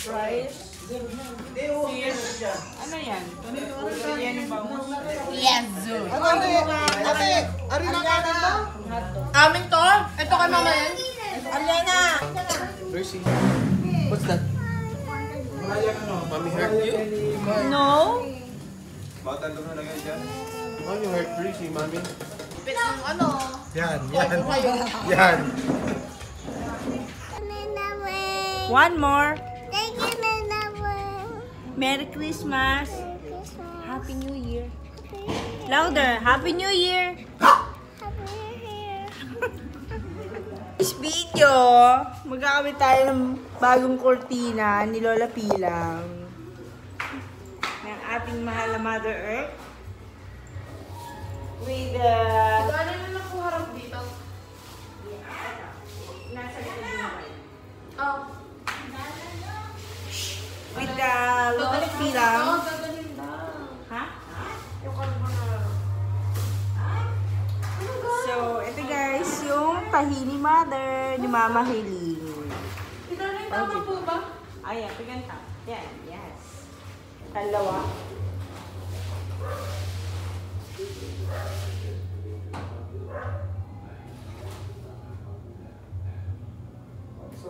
Rice. Ano yan? Yes, Zoo. Ate, ari na kanin ba? Amin to? Ito kay mama yan? Alena! Mercy. What's that? Mommy hurt you? No? Bakit ito na lagay dyan? Oh, you hurt Mercy, mommy. Ipit ng ano? Yan. Yan. One more. Merry Christmas. Happy New Year. Louder. Happy New Year. This video, magkakabit tayo ng bagong kurtina ni Lola Pilang ng ating mahal na Mother Earth. With Ano na lang kung harap dito? nasa likod mo. Oh. With the Lola Pilang. Dadalhin lang. Ha? Yung carbonara. So, ito guys, yung tahi ni Mother, ni Mama Hiling. Dadalhin tama po ba? Ayan, paganta. Yan, yes. Dalawa.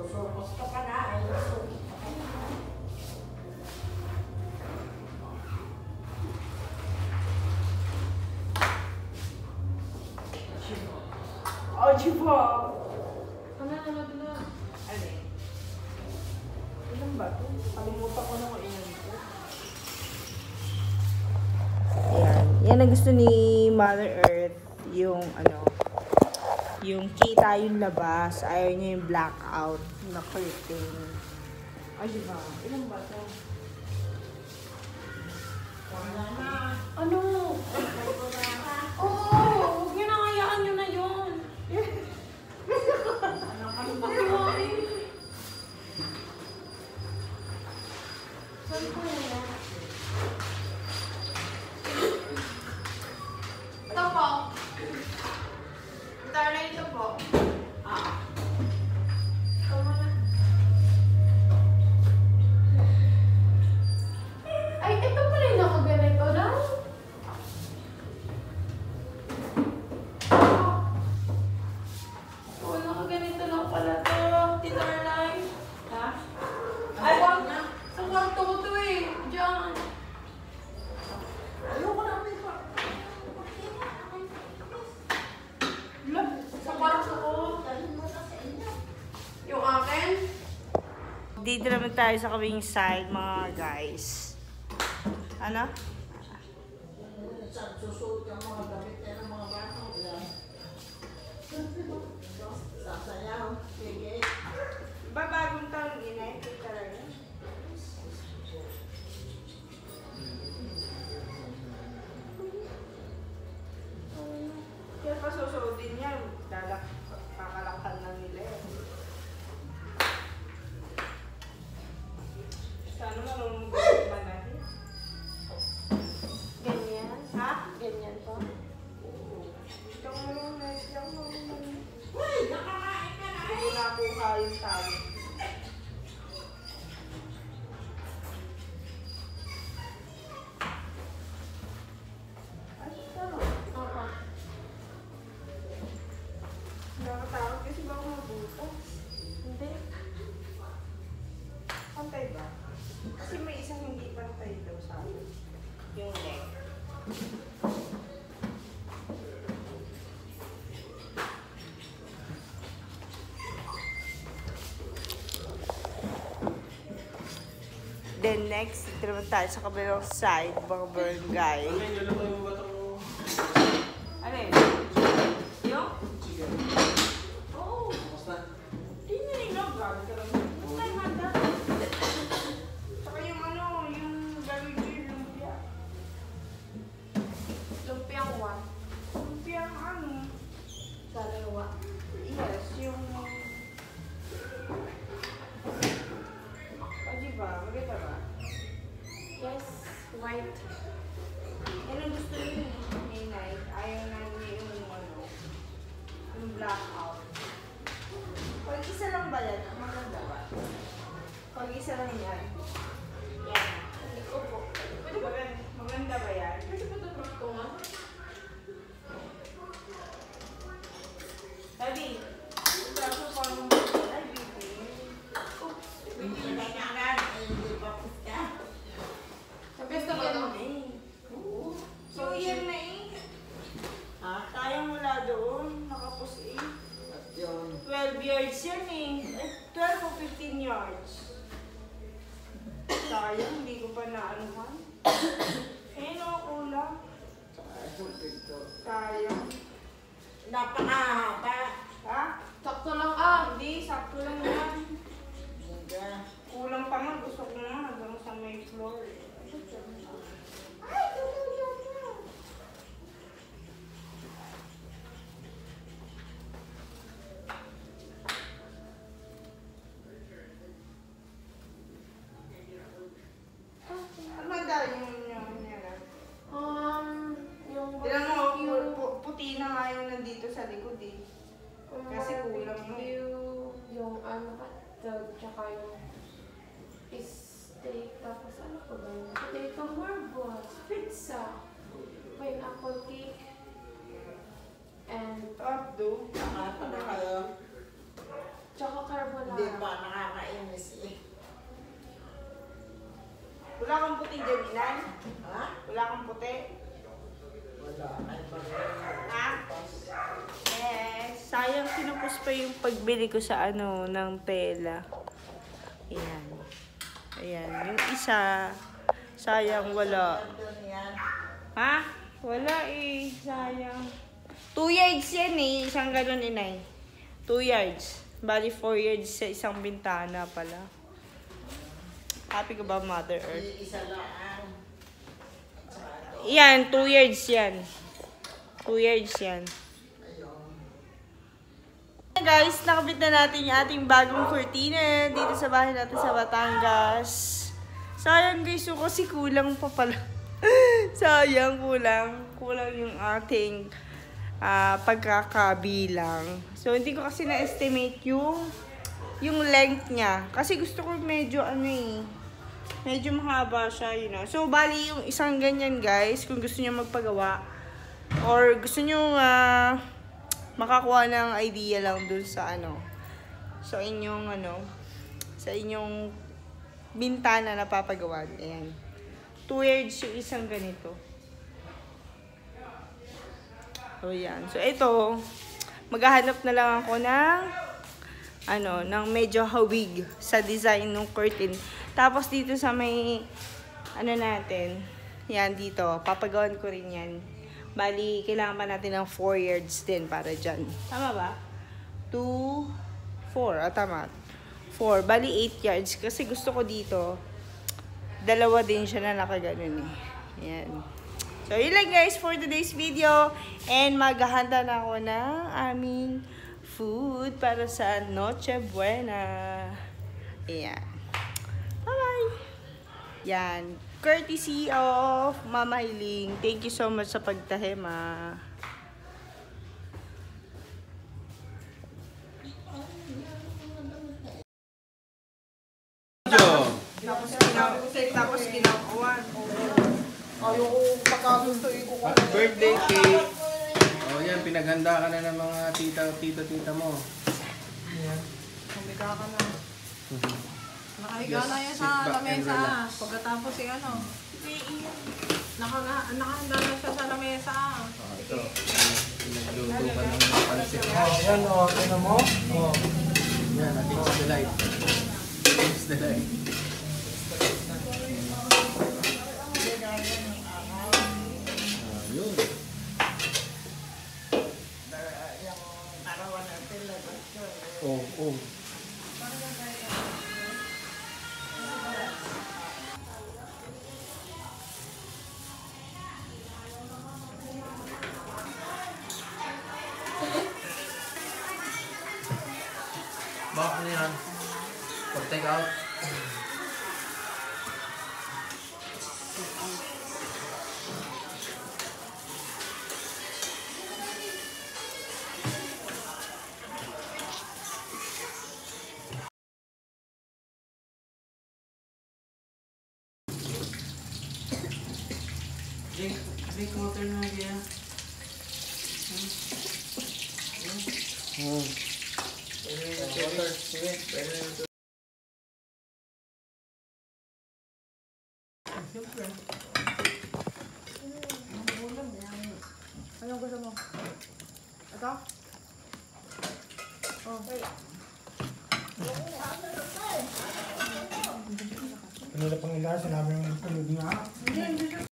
Gusto ka na. Oh, Jibo! Ano? Ano eh? Ilan ba ito? Kalimutan ko na kung ilan ito. Ayan. Yan ang gusto ni Mother Earth. Yung ano, yung kita yung labas. Ayaw niya yung blackout na curtain. Ay, diba? Ilan ba ito? Ano? Oo! Huwag nyo na hayaan nyo na yun. Saan ko yan? Ito po. Ito po. Ito mo na. Ay, ito pala yung nakaganito na. Oh, nakaganito lang pala to. Tita Arlay. Ha? Ay, wag na. Sa kwarto ko to eh. Diyan. Ayoko na may pa. Look, sa kwarto ko. Yung akin. Dito naman tayo sa kaming side, mga guys. Ano? Ba, bagong taon ina, ito talaga. Kaya pa susuodin niya, kakalaktan lang nila eh. Sana marunong ba natin? Ganyan. Ha? Ganyan po. Gusto ko marunong na siya marunong. Hindi na po kayong tao. Ay, tama. Opo. Nakakatakot kasi baka mabutas. Hindi. Pantay ba? Kasi may isang hindi pantay daw sa akin. Yung leg. Then next, ito naman tayo sa kabilang side, mga barangay. Ano yun? Yung? Oh! Hindi na rin no, grabe ka lang. Basta yung handa. Saka yung ano, yung gagawin ko yung lumpia. Lumpiang one. Lumpia ang ano? Dalawa. Yes, yung... O, diba? Maganda ba? Yes. White. Yan ang gusto niyo ni Nay. ayaw namin yung blackout. Pag isa lang ba yan? Maganda ba? Pag isa lang yan. Yan. Opo. Maganda ba yan? Kasi pa ito truktungan. Sabi, kaso parang ay, baby. Sabi ka ba ito? So, yan na eh. Sayang wala doon. Nakapos eh. 12 yards yan eh. 12 o 15 yards. Sayang, hindi ko pa naanuhan. Eh, no, kulang. Sayang. Napakahaba. Ha? Sakto lang ah. Hindi, sakto lang yan. Kulang pa nga. Gusto ko nga hanggang sa may floor. Ay, tulog. Ano daw yung yan? Yung Tignan mo, puti na nga yung nandito sa likod eh. Kasi kulang mo. Yung hotdog, tsaka yung steak, tapos ano pa ba yun? Potato marbles, pizza, pineapple cake, and Abdo. Nakapala kayo. tsaka carbonara. Hindi pa nakakainis eh. Wala kang puti dyan, Inan? Ha? Wala kang puti? Wala. Ay, Ha? Yes. Sayang kinupos pa yung pagbili ko sa ng tela. Ayan. Ayan. Yung isa, sayang wala. yan. Ha? Wala eh. Sayang. 2 yards yan eh. Isang ganun, Inay. 2 yards. Bali 4 yards sa isang bintana pala. Happy ka ba, Mother Earth? Isa lang. Yan, 2 yards yan. 2 yards yan. Guys, nakabit na natin yung ating bagong kurtina dito sa bahay natin sa Batangas. Sayang guys, so kasi kulang pa pala. Sayang, kulang. Kulang yung ating pagkakabilang. So, hindi ko kasi na-estimate yung length niya. Kasi gusto ko medyo medyo mahaba siya, you know. So, bali yung isang ganyan guys, kung gusto niyo magpagawa or gusto niyo makakuha ng idea lang dun sa sa inyong bintana na papagawa. Ayan. 2 yards yung isang ganito. So, yan. So, ito, maghahanap na lang ako ng medyo hawig sa design ng curtain. Tapos, dito sa may, natin, yan, dito, papagawan ko rin yan. Bali, kailangan pa natin ng 4 yards din para dyan. Tama ba? 2, 4. Tama. 4. Bali, 8 yards. Kasi gusto ko dito, dalawa din siya na nakaganon eh. Yan. So, yun lang guys for today's video. And maghahanda na ako ng aming food para sa Noche Buena. Ayan. Bye-bye! Yan. Courtesy of Mama Hiling. Thank you so much sa pagtahem, Tapos ginakuan. Ayoko pagkagustuin ko. Birthday cake. Oh, yan. Pinaghanda ka na ng mga tita mo. Ayan. Humiga ka na. Nakahiga na yan sa lamesa. Pagkatapos nakahanda na siya sa lamesa. Ito. Pinagluto ka ng pansit. Ayan o, ano mo? O. Yan, it's the light. It's the light. Yun. Oh. Bakit ano yan? Pag-take out. Drink water na kaya. Water. Sige. Pwede na ito. Siyempre. Ano gusto mo? Ito? Oh. Kanila pang ilasin, sinabi yung tulog nga. Hindi,